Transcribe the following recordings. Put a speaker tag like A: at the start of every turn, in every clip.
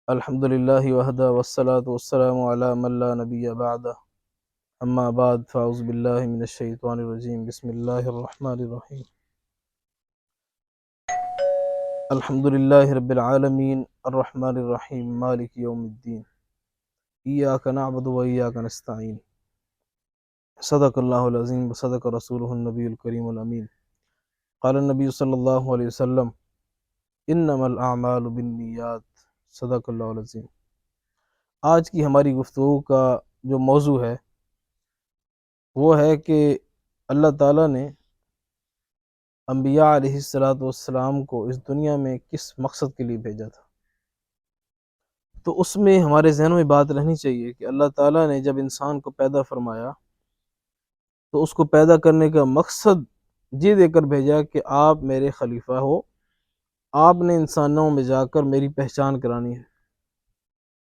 A: الحمد للہ وحدہ والصلاة والسلام علی من لا نبی بعدہ اما بعد فاعوذ باللہ من الشیطان الرجیم بسم اللہ الرحمن الرحیم الحمد للہ رب العالمین الرحمن الرحیم مالک یوم الدین ایاک نعبد و ایاک نستعین صدق اللہ العظیم وصدق رسولہ النبی الکریم الامین قال النبی صلی اللہ علیہ وسلم انما الاعمال بالنیات صدق اللہ العظیم۔ آج کی ہماری گفتگو کا جو موضوع ہے وہ ہے کہ اللہ تعالیٰ نے انبیاء علیہ السلام کو اس دنیا میں کس مقصد کے لیے بھیجا تھا۔ تو اس میں ہمارے ذہنوں میں بات رہنی چاہیے کہ اللہ تعالیٰ نے جب انسان کو پیدا فرمایا تو اس کو پیدا کرنے کا مقصد یہ دے کر بھیجا کہ آپ میرے خلیفہ ہو، آپ نے انسانوں میں جا کر میری پہچان کرانی ہے،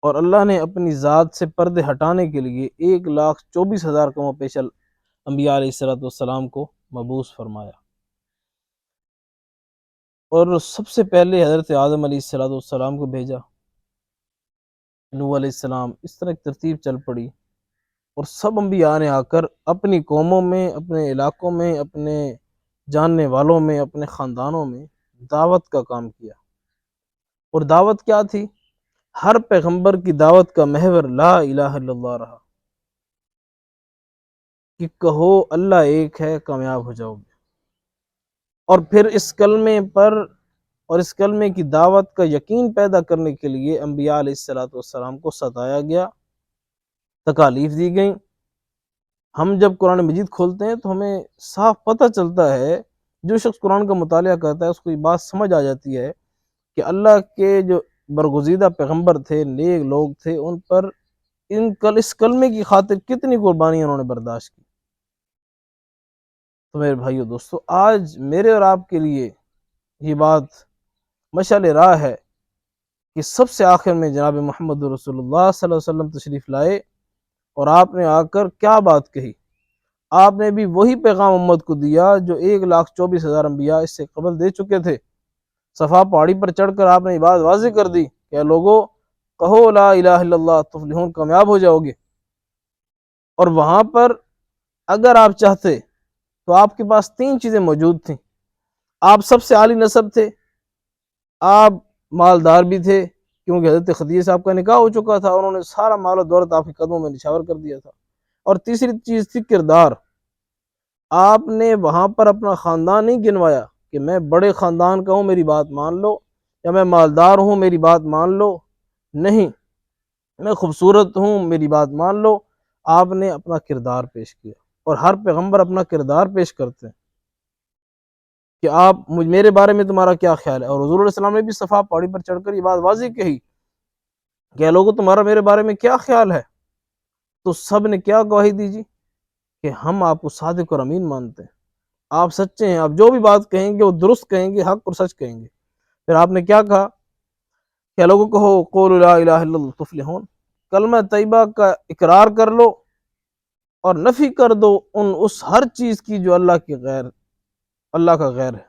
A: اور اللہ نے اپنی ذات سے پردے ہٹانے کے لیے 1,24,000 قوم پیش انبیاء علیہ السلام کو مبعوث فرمایا۔ اور سب سے پہلے حضرت آدم علیہ السلام کو بھیجا، نوح علیہ السلام، اس طرح ایک ترتیب چل پڑی، اور سب انبیاء نے آ کر اپنی قوموں میں، اپنے علاقوں میں، اپنے جاننے والوں میں، اپنے خاندانوں میں دعوت کا کام کیا۔ اور دعوت کیا تھی؟ ہر پیغمبر کی دعوت کا محور لا الہ الا اللہ رہا کہ کہو اللہ ایک ہے، کامیاب ہو جاؤ گے۔ اور پھر اس کلمے پر اور اس کلمے کی دعوت کا یقین پیدا کرنے کے لیے انبیاء علیہ السلام کو ستایا گیا، تکالیف دی گئیں۔ ہم جب قرآن مجید کھولتے ہیں تو ہمیں صاف پتہ چلتا ہے، جو شخص قرآن کا مطالعہ کرتا ہے اس کو یہ بات سمجھ آ جاتی ہے کہ اللہ کے جو برگزیدہ پیغمبر تھے، نیک لوگ تھے، ان پر اس کلمے کی خاطر کتنی قربانیاں انہوں نے برداشت کی۔ تو میرے بھائیو دوستو، آج میرے اور آپ کے لیے یہ بات مشعل راہ ہے کہ سب سے آخر میں جناب محمد رسول اللہ صلی اللہ علیہ وسلم تشریف لائے، اور آپ نے آ کر کیا بات کہی؟ آپ نے بھی وہی پیغام امت کو دیا جو 1,24,000 انبیاء اس سے قبل دے چکے تھے۔ صفا پہاڑی پر چڑھ کر آپ نے یہ بات واضح کر دی کہ اے لوگو، کہو لا الہ الا اللہ تفلحون، کامیاب ہو جاؤ گے۔ اور وہاں پر اگر آپ چاہتے تو آپ کے پاس 3 چیزیں موجود تھیں۔ آپ سب سے عالی نسب تھے، آپ مالدار بھی تھے کیونکہ حضرت خدیجہ صاحب کا نکاح ہو چکا تھا، انہوں نے سارا مال و دولت آپ کے قدموں میں نچھاور کر دیا تھا۔ اور تیسری چیز تھی کردار۔ آپ نے وہاں پر اپنا خاندان نہیں گنوایا کہ میں بڑے خاندان کا ہوں میری بات مان لو، یا میں مالدار ہوں میری بات مان لو، نہیں، میں خوبصورت ہوں میری بات مان لو۔ آپ نے اپنا کردار پیش کیا، اور ہر پیغمبر اپنا کردار پیش کرتے ہیں کہ آپ میرے بارے میں تمہارا کیا خیال ہے۔ اور حضور علیہ السلام نے بھی صفا پہاڑی پر چڑھ کر یہ بات واضح کہی کہ لوگوں تمہارا میرے بارے میں کیا خیال ہے؟ تو سب نے کیا گواہی دی جی؟ کہ ہم آپ کو صادق اور امین مانتے ہیں، آپ سچے ہیں، آپ جو بھی بات کہیں گے وہ درست کہیں گے، حق اور سچ کہیں گے۔ پھر آپ نے کیا کہا کہ لوگوں کہو قولوا لا الہ الا اللہ تفلحون، کلمہ طیبہ کا اقرار کر لو اور نفی کر دو اس ہر چیز کی جو اللہ کا غیر ہے۔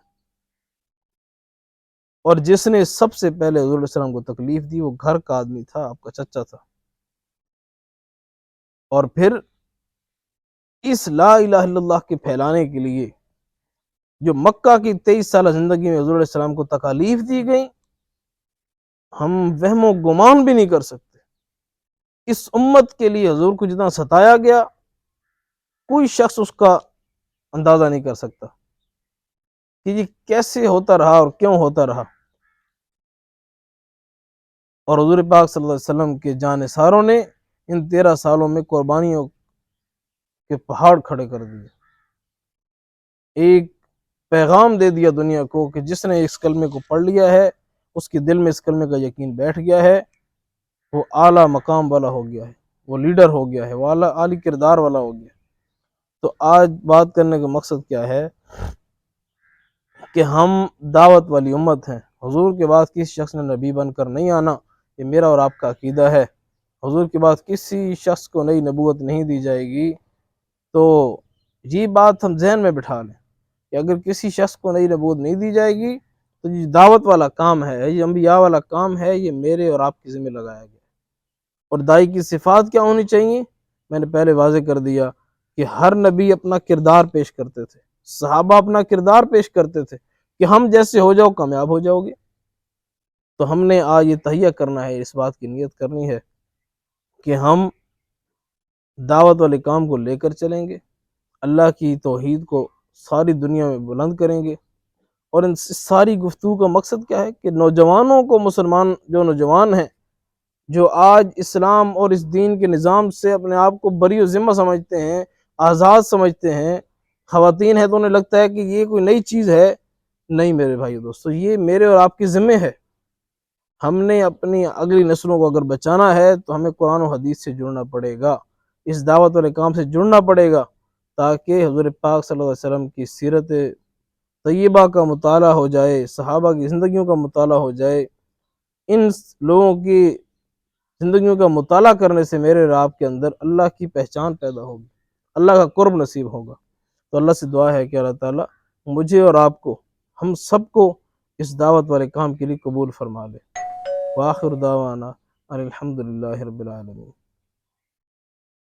A: اور جس نے سب سے پہلے حضور علیہ السلام کو تکلیف دی وہ گھر کا آدمی تھا، آپ کا چچا تھا۔ اور پھر اس لا الہ الا اللہ کے پھیلانے کے لیے جو مکہ کی 23 سالہ زندگی میں حضور علیہ السلام کو تکالیف دی گئی، ہم وہم و گمان بھی نہیں کر سکتے۔ اس امت کے لیے حضور کو جتنا ستایا گیا، کوئی شخص اس کا اندازہ نہیں کر سکتا کہ یہ کیسے ہوتا رہا اور کیوں ہوتا رہا۔ اور حضور پاک صلی اللہ علیہ وسلم کے جانثاروں نے ان 13 سالوں میں قربانیوں کے پہاڑ کھڑے کر دیے، ایک پیغام دے دیا دنیا کو کہ جس نے اس کلمے کو پڑھ لیا ہے، اس کے دل میں اس کلمے کا یقین بیٹھ گیا ہے، وہ اعلیٰ مقام والا ہو گیا ہے، وہ لیڈر ہو گیا ہے، وہ اعلیٰ کردار والا ہو گیا۔ تو آج بات کرنے کا مقصد کیا ہے کہ ہم دعوت والی امت ہیں، حضور کے بعد کسی شخص نے نبی بن کر نہیں آنا، یہ میرا اور آپ کا عقیدہ ہے۔ حضور کے بعد کسی شخص کو نئی نبوت نہیں دی جائے گی۔ تو یہ بات ہم ذہن میں بٹھا لیں کہ اگر کسی شخص کو نئی نبوت نہیں دی جائے گی تو یہ دعوت والا کام ہے، یہ انبیاء والا کام ہے، یہ میرے اور آپ کی ذمہ لگایا گیا۔ اور دائی کی صفات کیا ہونی چاہیے؟ میں نے پہلے واضح کر دیا کہ ہر نبی اپنا کردار پیش کرتے تھے، صحابہ اپنا کردار پیش کرتے تھے کہ ہم جیسے ہو جاؤ کامیاب ہو جاؤ گے۔ تو ہم نے آج یہ تہیہ کرنا ہے، اس بات کی نیت کرنی ہے کہ ہم دعوت والے کام کو لے کر چلیں گے، اللہ کی توحید کو ساری دنیا میں بلند کریں گے۔ اور ان ساری گفتگو کا مقصد کیا ہے کہ نوجوانوں کو، مسلمان جو نوجوان ہیں، جو آج اسلام اور اس دین کے نظام سے اپنے آپ کو بری و ذمہ سمجھتے ہیں، آزاد سمجھتے ہیں، خواتین ہیں تو انہیں لگتا ہے کہ یہ کوئی نئی چیز ہے، نہیں میرے بھائی دوستو، یہ میرے اور آپ کی ذمہ ہے۔ ہم نے اپنی اگلی نسلوں کو اگر بچانا ہے تو ہمیں قرآن و حدیث سے جڑنا پڑے گا، اس دعوت والے کام سے جڑنا پڑے گا، تاکہ حضور پاک صلی اللہ علیہ وسلم کی سیرت طیبہ کا مطالعہ ہو جائے، صحابہ کی زندگیوں کا مطالعہ ہو جائے۔ ان لوگوں کی زندگیوں کا مطالعہ کرنے سے میرے اور آپ کے اندر اللہ کی پہچان پیدا ہوگی، اللہ کا قرب نصیب ہوگا۔ تو اللہ سے دعا ہے کہ اللہ تعالیٰ مجھے اور آپ کو، ہم سب کو اس دعوت والے کام کے لیے قبول فرما لے۔ وآخر دعوانا ان الحمد للہ رب العالمین۔